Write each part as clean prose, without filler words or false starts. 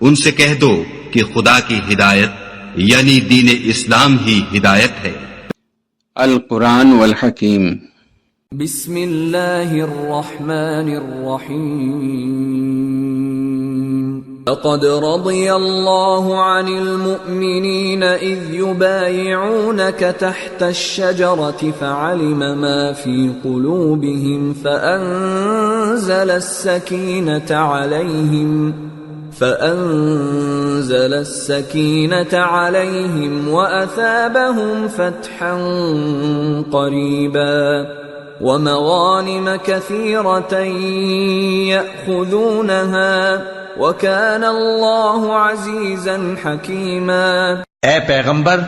ان سے کہہ دو کہ خدا کی ہدایت یعنی دین اسلام ہی ہدایت ہے۔ القرآن والحکیم۔ بسم اللہ الرحمن الرحیم۔ لقد رضی اللہ عن المؤمنین اذ یبایعونک تحت الشجرة فعلم ما فی قلوبهم فأنزل السکینة علیہم وأثابهم فتحا قریبا ومغانم كثيرة يأخذونها وَكَانَ اللَّهُ عَزِيزًا حَكِيمًا۔ اے پیغمبر،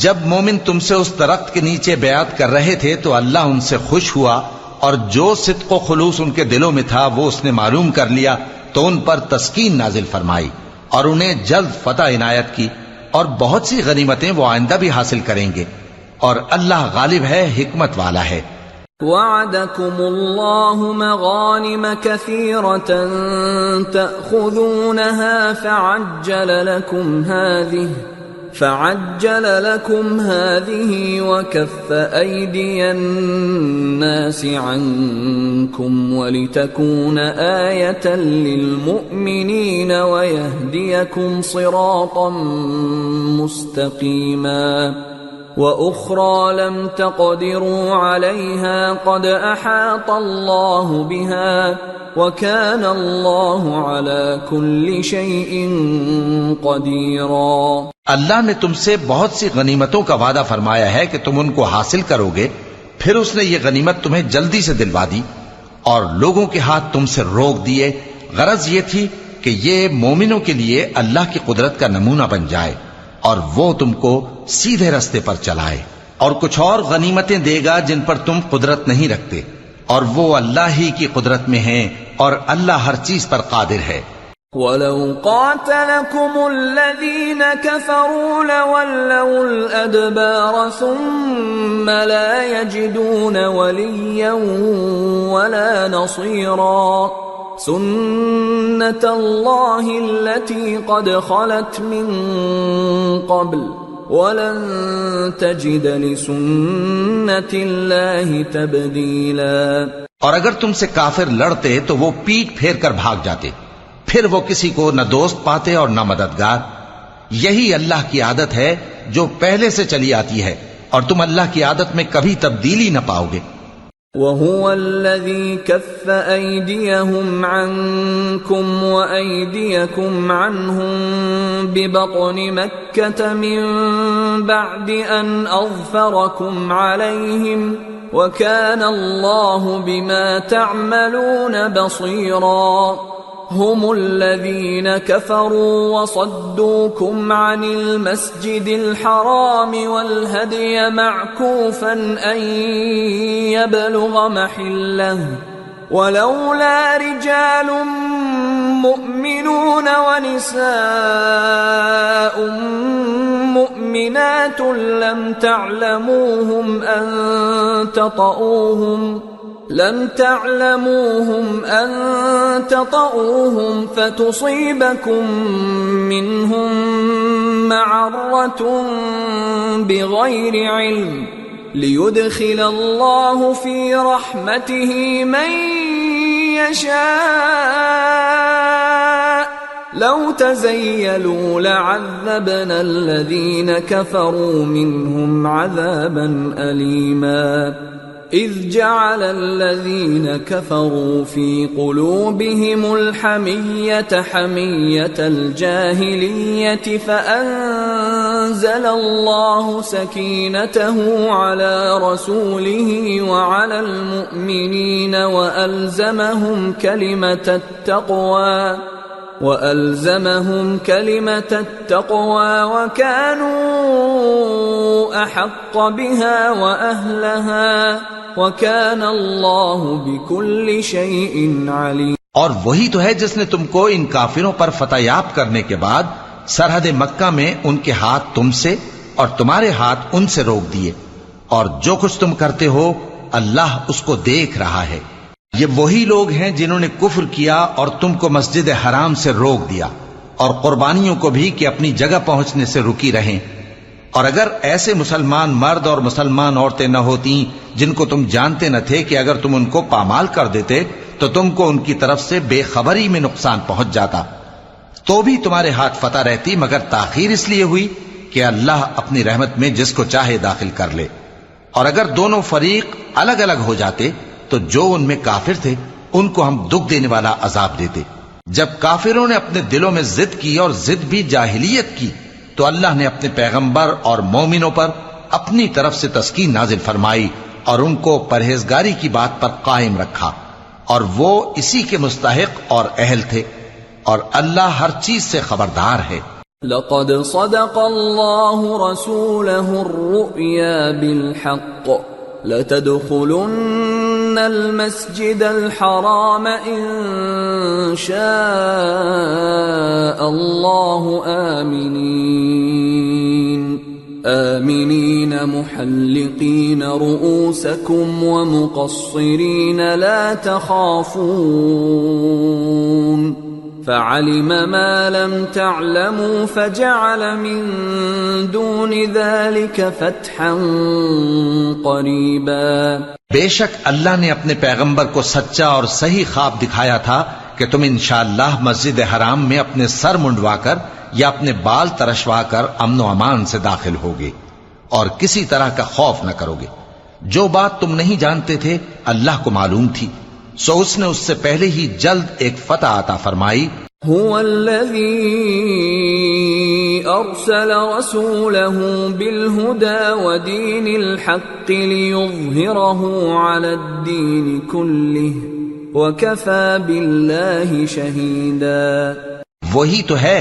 جب مومن تم سے اس درخت کے نیچے بیعت کر رہے تھے تو اللہ ان سے خوش ہوا اور جو صدق و خلوص ان کے دلوں میں تھا وہ اس نے معلوم کر لیا تو ان پر تسکین نازل فرمائی اور انہیں جلد فتح عنایت کی، اور بہت سی غنیمتیں وہ آئندہ بھی حاصل کریں گے، اور اللہ غالب ہے، حکمت والا ہے۔ وعدكم الله مغانم كثيرة تأخذونها فعجل لكم هذه وكف أيدي الناس عنكم ولتكون آية للمؤمنين ويهديكم صراطا مستقيما وأخرى لم تقدروا عليها قد أحاط الله بها وكان الله على كل شيء قديرا۔ اللہ نے تم سے بہت سی غنیمتوں کا وعدہ فرمایا ہے کہ تم ان کو حاصل کرو گے، پھر اس نے یہ غنیمت تمہیں جلدی سے دلوا دی اور لوگوں کے ہاتھ تم سے روک دیے۔ غرض یہ تھی کہ یہ مومنوں کے لیے اللہ کی قدرت کا نمونہ بن جائے اور وہ تم کو سیدھے رستے پر چلائے، اور کچھ اور غنیمتیں دے گا جن پر تم قدرت نہیں رکھتے، اور وہ اللہ ہی کی قدرت میں ہیں اور اللہ ہر چیز پر قادر ہے۔ وَلَوْ قَاتَلَكُمُ الَّذِينَ كَفَرُوا لَوَلَّوُا الْأَدْبَارَ ثُمَّ لَا يَجِدُونَ وَلِيًّا وَلَا نَصِيرًا سُنَّةَ اللَّهِ الَّتِي قَدْ خَلَتْ مِن قَبْلُ وَلَن تَجِدَ لِسُنَّةِ اللَّهِ تَبْدِيلًا۔ اور اگر تم سے کافر لڑتے تو وہ پیٹ پھیر کر بھاگ جاتے، پھر وہ کسی کو نہ دوست پاتے اور نہ مددگار۔ یہی اللہ کی عادت ہے جو پہلے سے چلی آتی ہے، اور تم اللہ کی عادت میں کبھی تبدیلی نہ پاؤ گے۔ وَهُوَ الَّذِي كَفَّ أَيْدِيَهُمْ عَنكُمْ وَأَيْدِيَكُمْ عَنْهُمْ بِبَطْنِ مَكَّةَ مِن بَعْدِ أَنْ أَظْفَرَكُمْ عَلَيْهِمْ وَكَانَ اللَّهُ بِمَا تَعْمَلُونَ بَصِيرًا۔ هم الذين كفروا وصدوكم عن المسجد الحرام والهدي معكوفا أن يبلغ محله ولولا رجال مؤمنون ونساء مؤمنات لم تعلموهم أن تطؤوهم فتصيبكم منهم معرة بغير علم ليدخل الله في رحمته من يشاء لو تزيلوا لعذبنا الذين كفروا منهم عذابا أليما إذ جعل الذين كفروا في قلوبهم الحمية حمية الجاهلية فأنزل الله سكينته على رسوله وعلى المؤمنين وألزمهم كلمة التقوى وكانوا أحق بها وأهلها وكان الله بكل شيء عليم۔ اور وہی تو ہے جس نے تم کو ان کافروں پر فتح یاب کرنے کے بعد سرحد مکہ میں ان کے ہاتھ تم سے اور تمہارے ہاتھ ان سے روک دیے، اور جو کچھ تم کرتے ہو اللہ اس کو دیکھ رہا ہے۔ یہ وہی لوگ ہیں جنہوں نے کفر کیا اور تم کو مسجد حرام سے روک دیا، اور قربانیوں کو بھی کہ اپنی جگہ پہنچنے سے رکی رہیں۔ اور اگر ایسے مسلمان مرد اور مسلمان عورتیں نہ ہوتی جن کو تم جانتے نہ تھے کہ اگر تم ان کو پامال کر دیتے تو تم کو ان کی طرف سے بے خبری میں نقصان پہنچ جاتا، تو بھی تمہارے ہاتھ فتح رہتی، مگر تاخیر اس لیے ہوئی کہ اللہ اپنی رحمت میں جس کو چاہے داخل کر لے۔ اور اگر دونوں فریق الگ الگ ہو جاتے تو جو ان میں کافر تھے ان کو ہم دکھ دینے والا عذاب دیتے۔ جب کافروں نے اپنے دلوں میں ضد کی، اور ضد بھی جاہلیت کی، تو اللہ نے اپنے پیغمبر اور مومنوں پر اپنی طرف سے تسکین نازل فرمائی اور ان کو پرہیزگاری کی بات پر قائم رکھا، اور وہ اسی کے مستحق اور اہل تھے، اور اللہ ہر چیز سے خبردار ہے۔ لقد صدق الله رسوله الرؤيا بالحق لتدخلن المسجد الحرام إن شاء الله آمنين محلقين رؤوسكم ومقصرين لا تخافون فعلم ما لم تعلموا فجعل من دون ذلك فتحا قریبا۔ بے شک اللہ نے اپنے پیغمبر کو سچا اور صحیح خواب دکھایا تھا کہ تم انشاءاللہ مسجد حرام میں اپنے سر منڈوا کر یا اپنے بال ترشوا کر امن و امان سے داخل ہوگے اور کسی طرح کا خوف نہ کرو گے۔ جو بات تم نہیں جانتے تھے اللہ کو معلوم تھی، سو اس نے اس سے پہلے ہی جلد ایک فتح عطا فرمائی۔ هو الذي أرسل رسوله بالهدى ودين الحق ليظهره على الدين كله وكفى بالله شهيدا۔ وہی تو ہے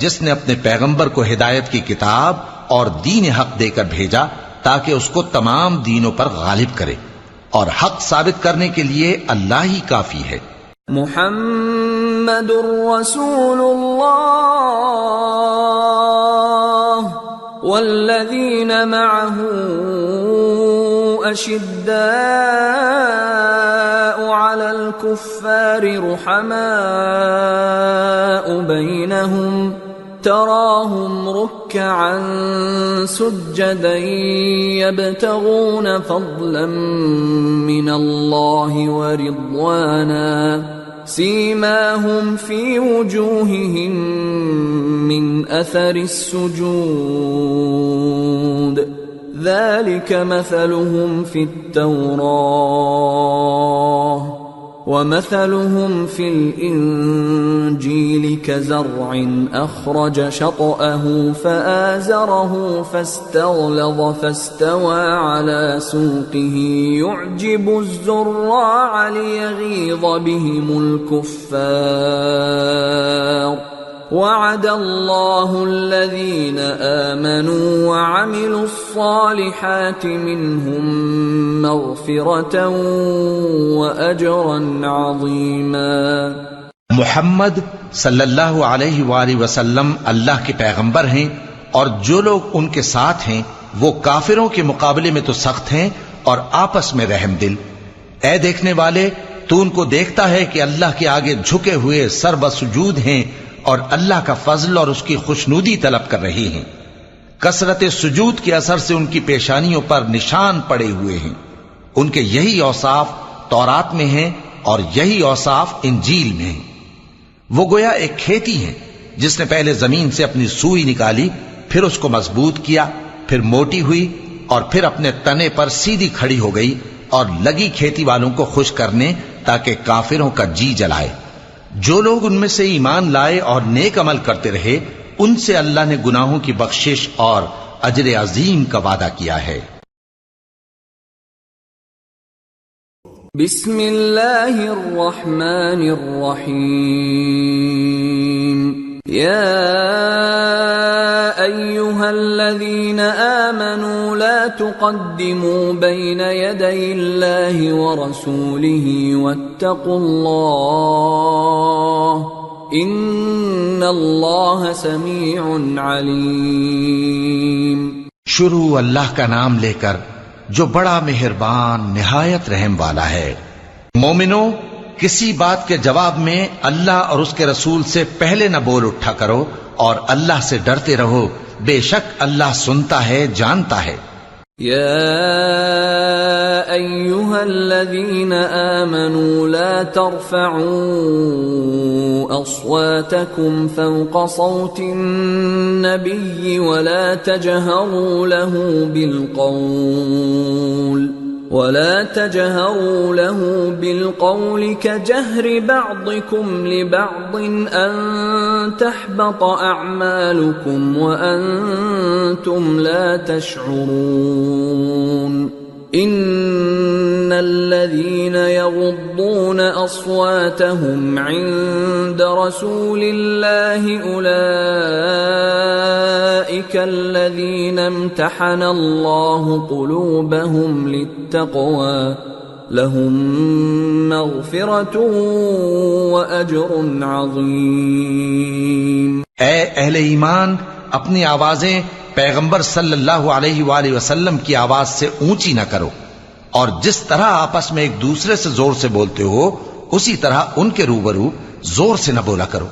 جس نے اپنے پیغمبر کو ہدایت کی کتاب اور دین حق دے کر بھیجا تاکہ اس کو تمام دینوں پر غالب کرے، اور حق ثابت کرنے کے لیے اللہ ہی کافی ہے۔ محمد رسول اللہ والذین معه اشداء علی الکفار رحماء بینہم تراهم ركعا سجدا يبتغون فضلا من الله ورضوانا سيماهم في وجوههم من أثر السجود ذلك مثلهم في التوراة ومثلهم في الإنجيل كزرع أخرج شطأه فآزره فاستغلظ فاستوى على سوقه يعجب الزراع ليغيظ بهم الكفار وعد الله الذين آمنوا وعملوا الصالحات منهم مغفرة وأجرا عظيما۔ محمد صلی اللہ علیہ وآلہ وسلم اللہ کے پیغمبر ہیں، اور جو لوگ ان کے ساتھ ہیں وہ کافروں کے مقابلے میں تو سخت ہیں اور آپس میں رحم دل۔ اے دیکھنے والے، تو ان کو دیکھتا ہے کہ اللہ کے آگے جھکے ہوئے سر بسجود ہیں اور اللہ کا فضل اور اس کی خوشنودی طلب کر رہے ہیں۔ کثرت سجود کے اثر سے ان کی پیشانیوں پر نشان پڑے ہوئے ہیں۔ ان کے یہی اوصاف تورات میں ہیں اور یہی اوصاف انجیل میں ہیں۔ وہ گویا ایک کھیتی ہیں جس نے پہلے زمین سے اپنی سوئی نکالی، پھر اس کو مضبوط کیا، پھر موٹی ہوئی، اور پھر اپنے تنے پر سیدھی کھڑی ہو گئی، اور لگی کھیتی والوں کو خوش کرنے تاکہ کافروں کا جی جلائے۔ جو لوگ ان میں سے ایمان لائے اور نیک عمل کرتے رہے، ان سے اللہ نے گناہوں کی بخشش اور اجر عظیم کا وعدہ کیا ہے۔ بسم اللہ الرحمن الرحیم۔ یا ایہا الذین آمنوا لا تقدموا بین یدی اللہ ورسولہ واتقوا اللہ ان اللہ سمیع علیم۔ شروع اللہ کا نام لے کر جو بڑا مہربان نہایت رحم والا ہے۔ مومنو، کسی بات کے جواب میں اللہ اور اس کے رسول سے پہلے نہ بول اٹھا کرو اور اللہ سے ڈرتے رہو، بے شک اللہ سنتا ہے، جانتا ہے۔ يا أيها الذين آمنوا لا ترفعوا أصواتكم فوق صوت النبي ولا تجهروا له بالقول كجهر بعضكم لبعض أن تحبط أعمالكم وأنتم لا تشعرون إن الذين يغضون أصواتهم عند رسول الله أولئك الذين امتحن الله قلوبهم للتقوى لهم مغفرة وأجر عظيم۔ اے اہل ایمان، اپنی آوازیں پیغمبر صلی اللہ علیہ وآلہ وسلم کی آواز سے اونچی نہ کرو، اور جس طرح آپس میں ایک دوسرے سے زور سے بولتے ہو اسی طرح ان کے روبرو زور سے نہ بولا کرو،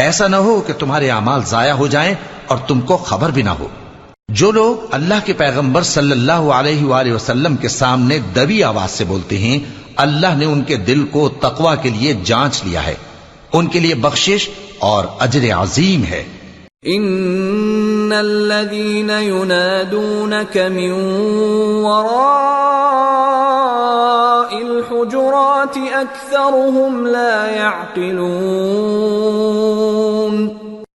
ایسا نہ ہو کہ تمہارے اعمال ضائع ہو جائیں اور تم کو خبر بھی نہ ہو۔ جو لوگ اللہ کے پیغمبر صلی اللہ علیہ وآلہ وسلم کے سامنے دبی آواز سے بولتے ہیں، اللہ نے ان کے دل کو تقوی کے لیے جانچ لیا ہے، ان کے لیے بخشش اور اجر عظیم ہے۔ ان الذين ينادونك من وراء الحجرات اكثرهم لا يعقلون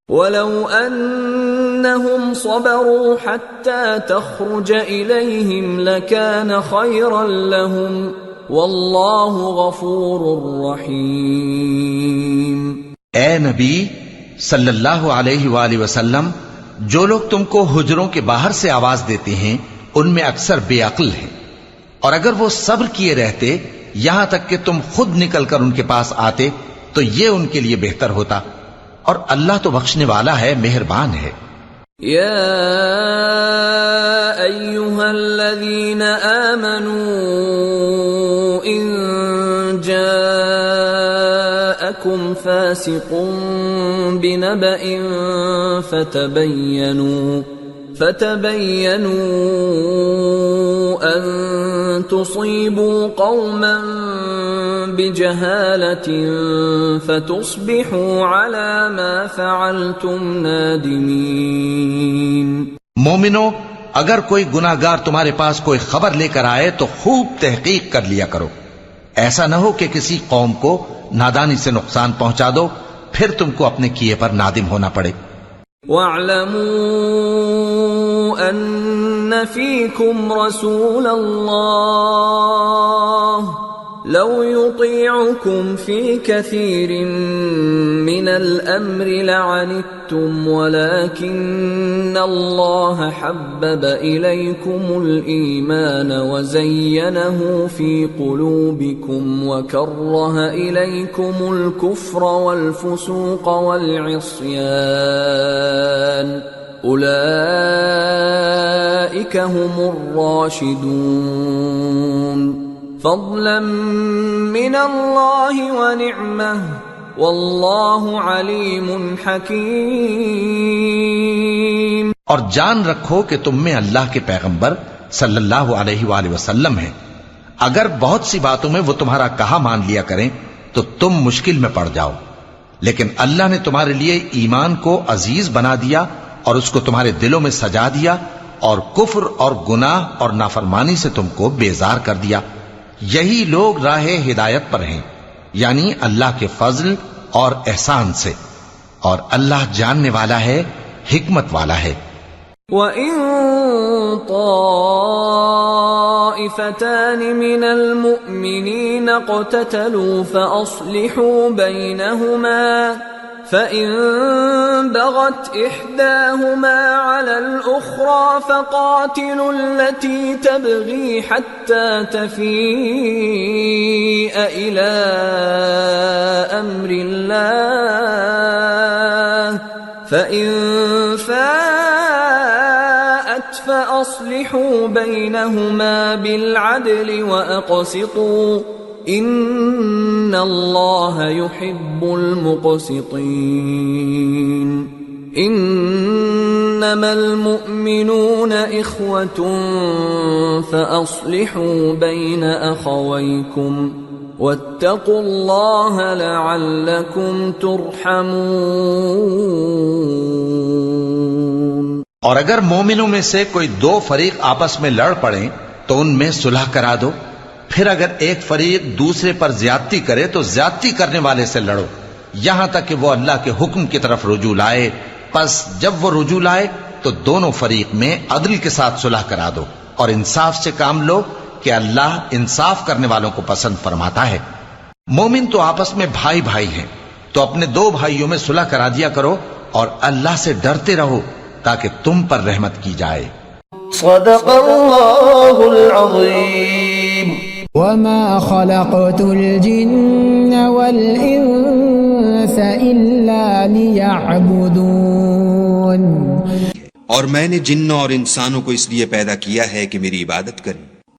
ولو انهم صبروا حتى تخرج اليهم لكان خيرا لهم والله غفور رحيم۔ اے نبی صلی اللہ علیہ وآلہ وسلم، جو لوگ تم کو حجروں کے باہر سے آواز دیتے ہیں ان میں اکثر بے عقل ہیں، اور اگر وہ صبر کیے رہتے یہاں تک کہ تم خود نکل کر ان کے پاس آتے تو یہ ان کے لیے بہتر ہوتا، اور اللہ تو بخشنے والا ہے، مہربان ہے۔ یا ایھا الذین آمنوا ان جاءکم فاسق بنبأ فتبینوا ان تصیبوا قوما بجہالة فتصبحوا على ما فعلتم نادمین۔ مومنو، اگر کوئی گناہگار تمہارے پاس کوئی خبر لے کر آئے تو خوب تحقیق کر لیا کرو، ایسا نہ ہو کہ کسی قوم کو نادانی سے نقصان پہنچا دو پھر تم کو اپنے کیے پر نادم ہونا پڑے۔ وَاعْلَمُوا أَنَّ فِيكُمْ رَسُولَ اللَّهِ لَوْ يُطِيعُكُمْ فِي كَثِيرٍ مِّنَ الْأَمْرِ لَعَنِتُّمْ وَلَكِنَّ اللَّهَ حَبَّبَ إِلَيْكُمُ الْإِيمَانَ وَزَيَّنَهُ فِي قُلُوبِكُمْ وَكَرَّهَ إِلَيْكُمُ الْكُفْرَ وَالْفُسُوقَ وَالْعِصْيَانَ أُولَئِكَ هُمُ الرَّاشِدُونَ فضلا من اللہ ونعمہ واللہ علیم حکیم۔ اور جان رکھو کہ تم میں اللہ کے پیغمبر صلی اللہ علیہ وآلہ وسلم ہیں، اگر بہت سی باتوں میں وہ تمہارا کہا مان لیا کریں تو تم مشکل میں پڑ جاؤ، لیکن اللہ نے تمہارے لیے ایمان کو عزیز بنا دیا اور اس کو تمہارے دلوں میں سجا دیا، اور کفر اور گناہ اور نافرمانی سے تم کو بیزار کر دیا۔ یہی لوگ راہ ہدایت پر ہیں، یعنی اللہ کے فضل اور احسان سے، اور اللہ جاننے والا ہے، حکمت والا ہے۔ وَإِن طَائِفَتَانِ مِنَ الْمُؤْمِنِينَ اقْتَتَلُوا فَأَصْلِحُوا بَيْنَهُمَا فَإِن بَغَتْ إِحْدَاهُمَا عَلَى الْأُخْرَى فَقَاتِلُوا الَّتِي تَبْغِي حَتَّى تَفِيءَ إِلَى أَمْرِ اللَّهِ فَإِن فَاءَتْ فَأَصْلِحُوا بَيْنَهُمَا بِالْعَدْلِ وَأَقْسِطُوا ان اللہ یحب المقسطین انما المؤمنون اخوة فاصلحوا بین اخویکم واتقوا اللہ لعلکم ترحمون۔ اور اگر مومنوں میں سے کوئی دو فریق آپس میں لڑ پڑیں تو ان میں صلح کرا دو، پھر اگر ایک فریق دوسرے پر زیادتی کرے تو زیادتی کرنے والے سے لڑو یہاں تک کہ وہ اللہ کے حکم کی طرف رجوع لائے، پس جب وہ رجوع لائے تو دونوں فریق میں عدل کے ساتھ صلح کرا دو اور انصاف سے کام لو کہ اللہ انصاف کرنے والوں کو پسند فرماتا ہے۔ مومن تو آپس میں بھائی بھائی ہیں، تو اپنے دو بھائیوں میں صلح کرا دیا کرو اور اللہ سے ڈرتے رہو تاکہ تم پر رحمت کی جائے۔ صدق اللہ العظیم۔ وما خلقت الجن والانس الا ليعبدون۔ اور میں نے جنوں اور انسانوں کو اس لیے پیدا کیا ہے کہ میری عبادت کریں۔